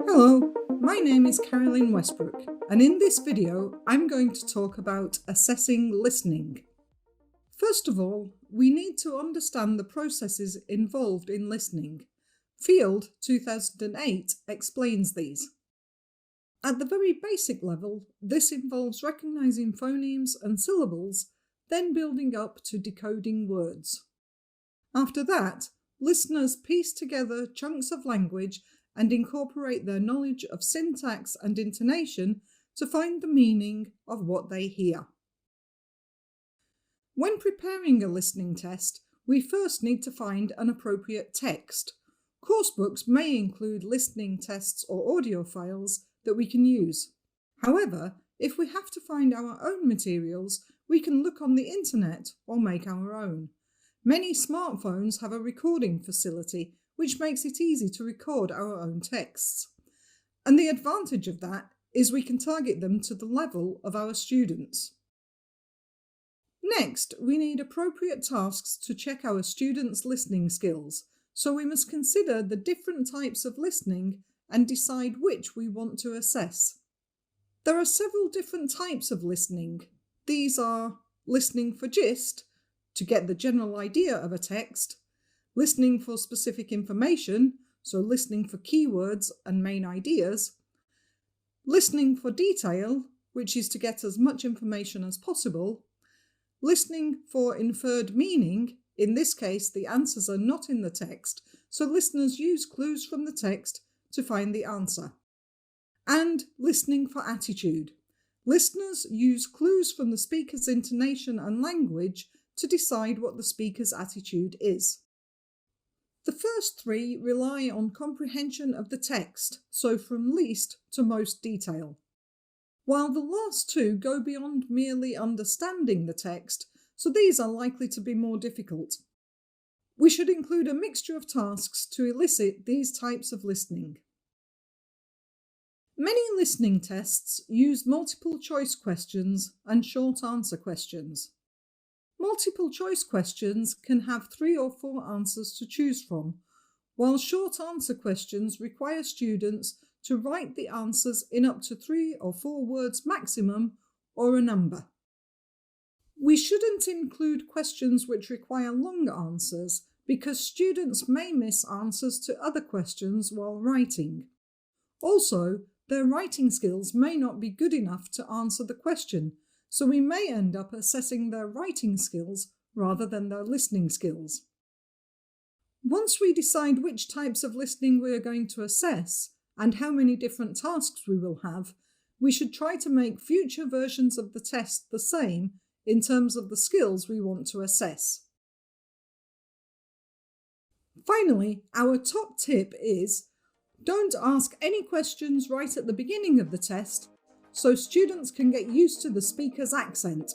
Hello, my name is Carolyn Westbrook, and in this video I'm going to talk about assessing listening. First of all, we need to understand the processes involved in listening. Field 2008 explains these. At the very basic level, this involves recognizing phonemes and syllables, then building up to decoding words. After that, listeners piece together chunks of language and incorporate their knowledge of syntax and intonation to find the meaning of what they hear. When preparing a listening test, we first need to find an appropriate text. Coursebooks may include listening tests or audio files that we can use. However, if we have to find our own materials, we can look on the internet or make our own. Many smartphones have a recording facility, which makes it easy to record our own texts. And the advantage of that is we can target them to the level of our students. Next, we need appropriate tasks to check our students' listening skills, so we must consider the different types of listening and decide which we want to assess. There are several different types of listening. These are listening for gist, to get the general idea of a text, listening for specific information, so listening for keywords and main ideas, listening for detail, which is to get as much information as possible, listening for inferred meaning, in this case the answers are not in the text, so listeners use clues from the text to find the answer, and listening for attitude. Listeners use clues from the speaker's intonation and language to decide what the speaker's attitude is. The first three rely on comprehension of the text, so from least to most detail, while the last two go beyond merely understanding the text, so these are likely to be more difficult. We should include a mixture of tasks to elicit these types of listening. Many listening tests use multiple choice questions and short answer questions. Multiple choice questions can have 3 or 4 answers to choose from, while short answer questions require students to write the answers in up to 3 or 4 words maximum, or a number. We shouldn't include questions which require long answers because students may miss answers to other questions while writing. Also, their writing skills may not be good enough to answer the question, so we may end up assessing their writing skills rather than their listening skills. Once we decide which types of listening we are going to assess and how many different tasks we will have, we should try to make future versions of the test the same in terms of the skills we want to assess. Finally, our top tip is: don't ask any questions right at the beginning of the test, so students can get used to the speaker's accent.